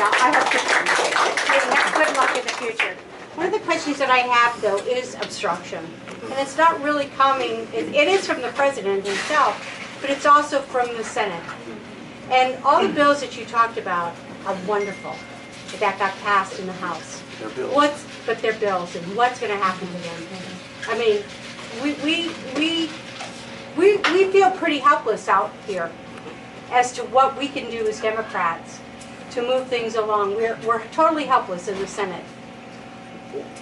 I hope to good luck in the future. One of the questions that I have, though, is obstruction. And it's not really coming, it is from the president himself, but it's also from the Senate. And all the bills that you talked about are wonderful that got passed in the House. They're bills. But they're bills, and what's going to happen to them? I mean, we feel pretty helpless out here as to what we can do as Democrats to move things along. We're totally helpless in the Senate.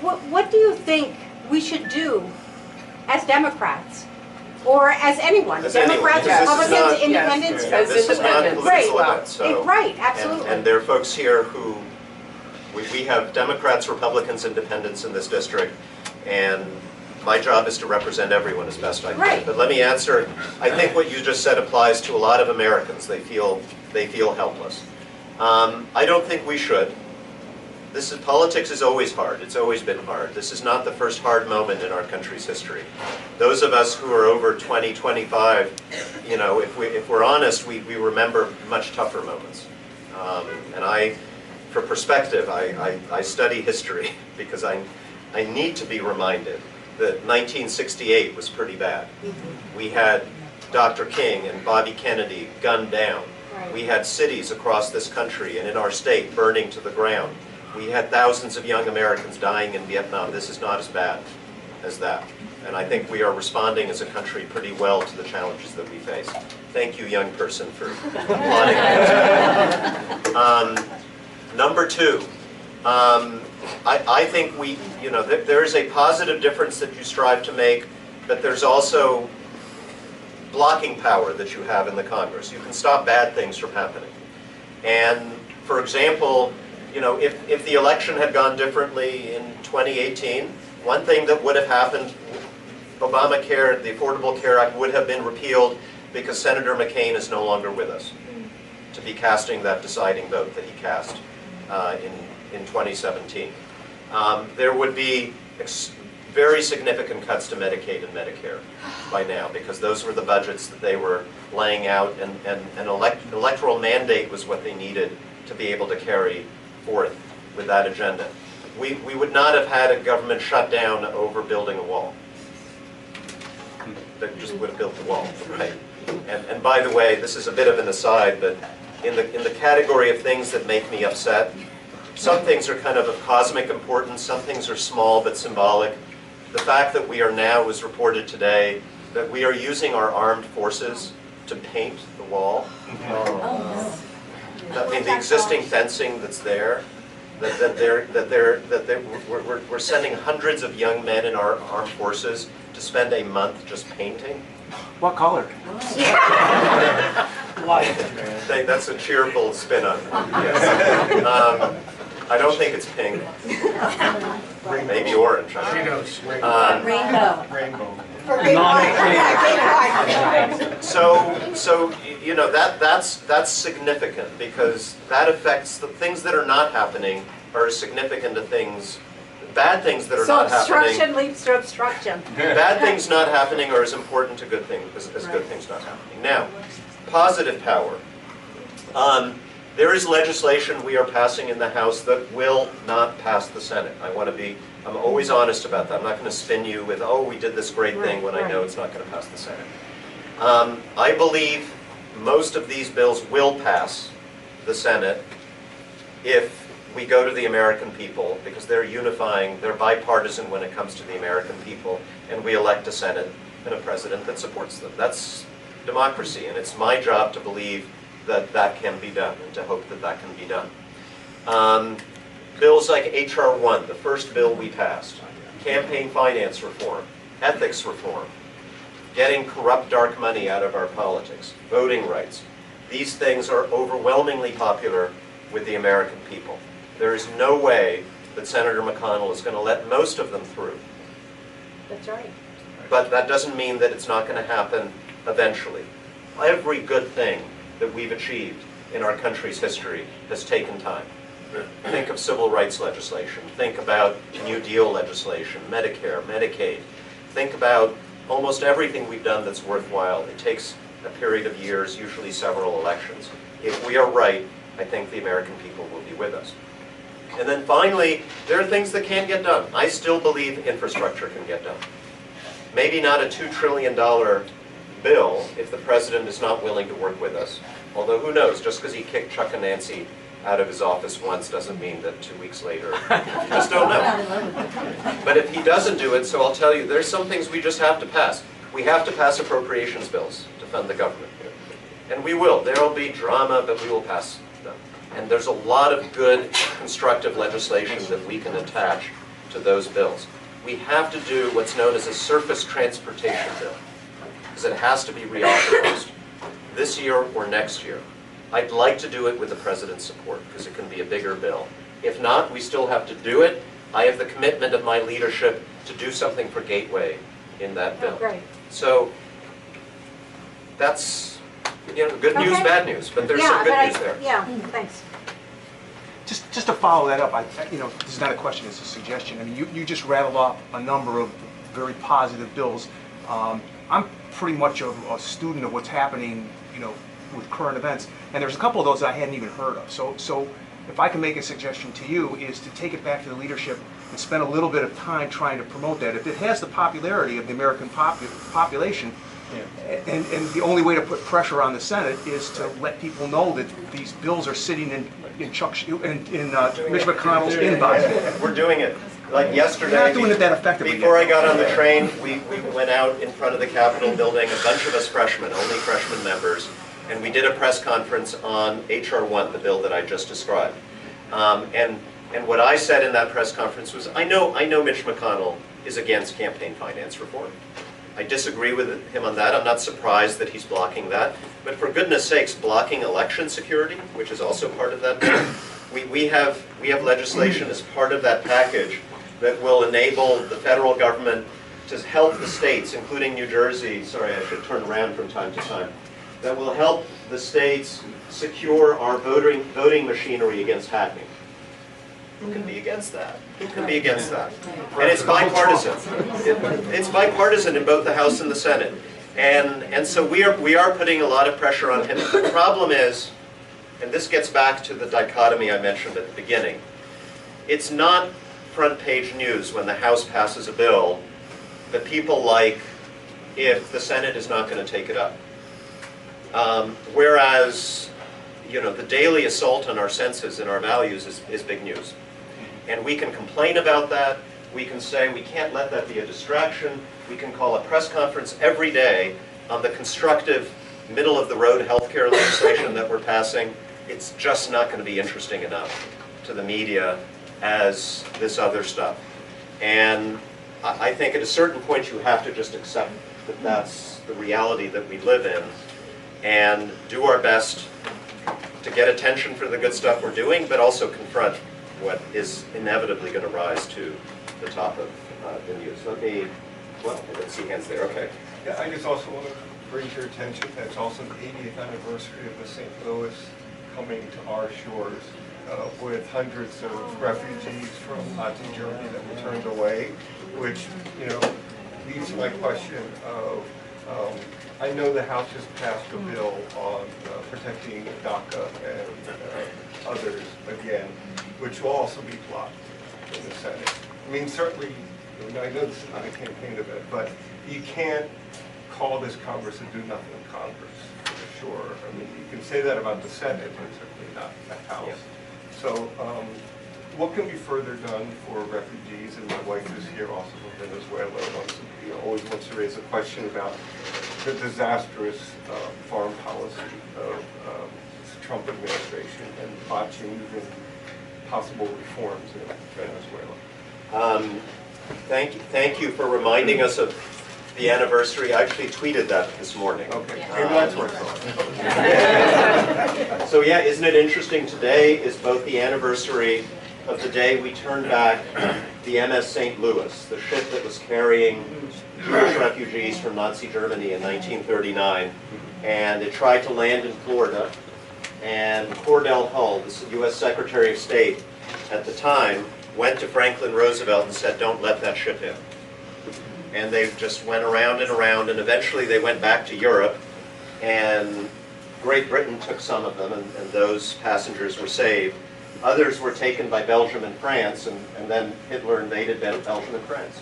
What do you think we should do as Democrats? Or as anyone? As Democrats, anyone, Republicans, independents? Yeah, this is not a political event, so. Right, absolutely. And there are folks here who, we have Democrats, Republicans, independents in this district, and my job is to represent everyone as best I can. Right. But let me answer, I think what you just said applies to a lot of Americans. They feel helpless. I don't think we should. Politics is always hard. It's always been hard. This is not the first hard moment in our country's history. Those of us who are over 20, 25, you know, if we're honest, we remember much tougher moments. And for perspective, I study history because I need to be reminded that 1968 was pretty bad. We had Dr. King and Bobby Kennedy gunned down. We had cities across this country and in our state burning to the ground. We had thousands of young Americans dying in Vietnam. This is not as bad as that. And I think we are responding as a country pretty well to the challenges that we face. Thank you, young person, for applauding that. Number two, I think there is a positive difference that you strive to make, but there's also blocking power that you have in the Congress. You can stop bad things from happening. And for example, you know, if the election had gone differently in 2018, one thing that would have happened, Obamacare, the Affordable Care Act would have been repealed because Senator McCain is no longer with us to be casting that deciding vote that he cast in 2017. There would be very significant cuts to Medicaid and Medicare by now because those were the budgets that they were laying out, and an electoral mandate was what they needed to be able to carry forth with that agenda. We would not have had a government shutdown over building a wall. They just would have built the wall, right? And by the way, this is a bit of an aside, but in the category of things that make me upset, some things are kind of cosmic importance, some things are small but symbolic. The fact that we are now, as reported today, that we are using our armed forces to paint the wall. I mean, the existing fencing that's there, we're sending hundreds of young men in our armed forces to spend a month just painting. What color? White. That's a cheerful spin on it. Yes. I don't think it's pink. Maybe orange. Rainbow. So you know that's significant because that affects the things that are not happening are as significant to things. Bad things that are not happening. So obstruction leads to obstruction. Bad things not happening are as important to good things as good things not happening. Now, positive power. There is legislation we are passing in the House that will not pass the Senate. I'm always honest about that. I'm not going to spin you with, oh, we did this great thing when I know it's not going to pass the Senate. I believe most of these bills will pass the Senate if we go to the American people, because they're unifying, they're bipartisan when it comes to the American people, and we elect a Senate and a president that supports them. That's democracy, and it's my job to believe that that can be done and to hope that that can be done. Bills like H.R. 1, the first bill we passed, campaign finance reform, ethics reform, getting corrupt dark money out of our politics, voting rights. These things are overwhelmingly popular with the American people. There is no way that Senator McConnell is going to let most of them through. That's right. But that doesn't mean that it's not going to happen eventually. Every good thing that we've achieved in our country's history has taken time. Think of civil rights legislation. Think about New Deal legislation, Medicare, Medicaid. Think about almost everything we've done that's worthwhile. It takes a period of years, usually several elections. If we are right I think the American people will be with us. And then finally, there are things that can get done. I still believe infrastructure can get done. Maybe not a $2 trillion bill if the president is not willing to work with us. Although who knows, just because he kicked Chuck and Nancy out of his office once doesn't mean that 2 weeks later, you just don't know. But if he doesn't do it, so I'll tell you, there's some things we just have to pass. We have to pass appropriations bills to fund the government. And we will. There will be drama, but we will pass them. And there's a lot of good, constructive legislation that we can attach to those bills. We have to do what's known as a surface transportation bill, because it has to be reauthorized this year or next year. I'd like to do it with the president's support, because it can be a bigger bill. If not, we still have to do it. I have the commitment of my leadership to do something for Gateway in that bill. Oh, great. So that's, good news, Okay. bad news, but there's some good news there. Yeah, thanks. Just to follow that up, this is not a question, it's a suggestion. I mean, you just rattled off a number of very positive bills. I'm pretty much a student of what's happening, with current events, and there's a couple of those that I hadn't even heard of. So if I can make a suggestion to you, is to take it back to the leadership and spend a little bit of time trying to promote that. If it has the popularity of the American population, and the only way to put pressure on the Senate is to let people know that these bills are sitting in Mitch McConnell's inbox. We're doing it. Like yesterday, You're not doing it that effectively before yet. I got on the train, we went out in front of the Capitol building, a bunch of us freshmen, only freshman members, and we did a press conference on H.R. 1, the bill that I just described. And what I said in that press conference was, I know Mitch McConnell is against campaign finance reform. I disagree with him on that. I'm not surprised that he's blocking that. But for goodness sakes, blocking election security, which is also part of that bill, we have legislation as part of that package that will enable the federal government to help the states, including New Jersey, sorry, I should turn around from time to time, that will help the states secure our voting machinery against hacking. Who can be against that? Who can be against that? And it's bipartisan. It's bipartisan in both the House and the Senate. And so we are putting a lot of pressure on him. The problem is, and this gets back to the dichotomy I mentioned at the beginning, it's not front page news when the House passes a bill that people like if the Senate is not going to take it up. Whereas, the daily assault on our senses and our values is big news. And we can complain about that. We can say we can't let that be a distraction. We can call a press conference every day on the constructive, middle-of-the-road healthcare legislation that we're passing. It's just not going to be interesting enough to the media as this other stuff. And I think at a certain point you have to just accept that that's the reality that we live in and do our best to get attention for the good stuff we're doing, but also confront what is inevitably going to rise to the top of the news. I don't see hands there, okay. Yeah, I just also want to bring to your attention that it's also the 80th anniversary of the St. Louis coming to our shores with hundreds of refugees from Nazi Germany that were turned away, which, leads to my question of, I know the House has passed a bill on protecting DACA and others again, which will also be blocked in the Senate. I mean, certainly, I know this is not a campaign event, but you can't call this Congress and do nothing in Congress, for sure. I mean, you can say that about the Senate, but certainly not the House. Yeah. So, what can be further done for refugees? And my wife is here also from Venezuela, always wants to raise a question about the disastrous foreign policy of the Trump administration and botching even possible reforms in Venezuela. Thank you for reminding us of the anniversary. I actually tweeted that this morning. Okay, maybe that's where it's on. So yeah, isn't it interesting? Today is both the anniversary of the day we turned back the MS St. Louis, the ship that was carrying Jewish refugees from Nazi Germany in 1939, and it tried to land in Florida, and Cordell Hull, the U.S. Secretary of State at the time, went to Franklin Roosevelt and said, don't let that ship in. And they just went around, and eventually they went back to Europe, and Great Britain took some of them, and those passengers were saved. Others were taken by Belgium and France, and then Hitler invaded Belgium and France.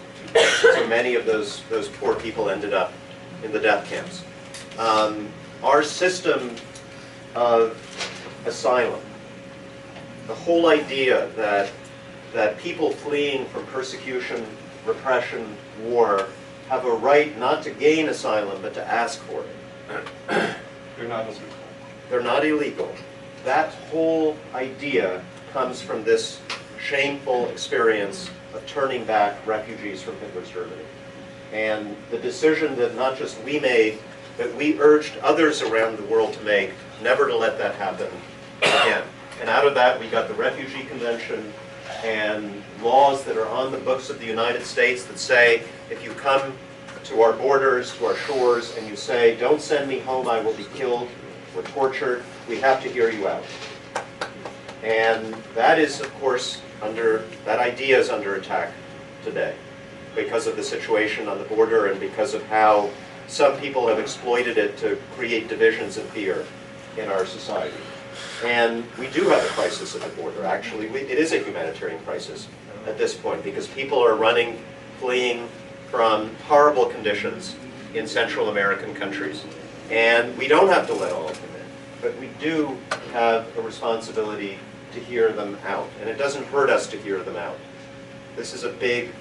So many of those poor people ended up in the death camps. Our system of asylum, the whole idea that people fleeing from persecution, repression, war, have a right not to gain asylum, but to ask for it. They're not illegal. They're not illegal. That whole idea comes from this shameful experience of turning back refugees from Hitler's Germany. And the decision that not just we made, but we urged others around the world to make, never to let that happen again. And out of that, we got the Refugee Convention and laws that are on the books of the United States that say, if you come to our borders, to our shores, and you say, don't send me home, I will be killed or tortured, we have to hear you out. And that is, of course, that idea is under attack today because of the situation on the border and because of how some people have exploited it to create divisions and fear in our society. And we do have a crisis at the border. Actually, it is a humanitarian crisis at this point because people are running, fleeing from horrible conditions in Central American countries. And we don't have to let all of them in, but we do have a responsibility to hear them out. And it doesn't hurt us to hear them out. This is a big,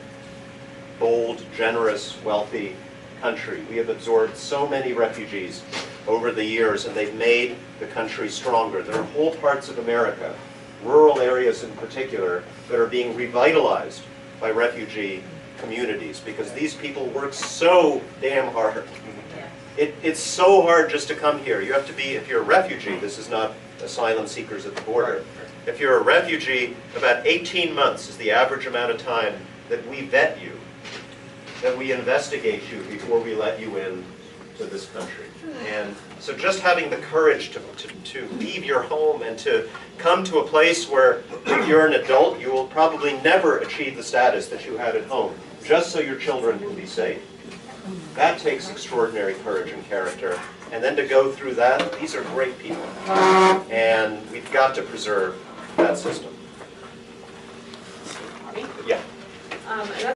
bold, generous, wealthy country. We have absorbed so many refugees over the years, and they've made the country stronger. There are whole parts of America, rural areas in particular, that are being revitalized by refugee communities because these people work so damn hard. It's so hard just to come here. You have to be, if you're a refugee, this is not asylum seekers at the border. If you're a refugee, about 18 months is the average amount of time that we vet you, that we investigate you before we let you in to this country. And so just having the courage to leave your home and to come to a place where if you're an adult, you will probably never achieve the status that you had at home, just so your children can be safe. That takes extraordinary courage and character. And then to go through that, these are great people. And we've got to preserve that system. Yeah.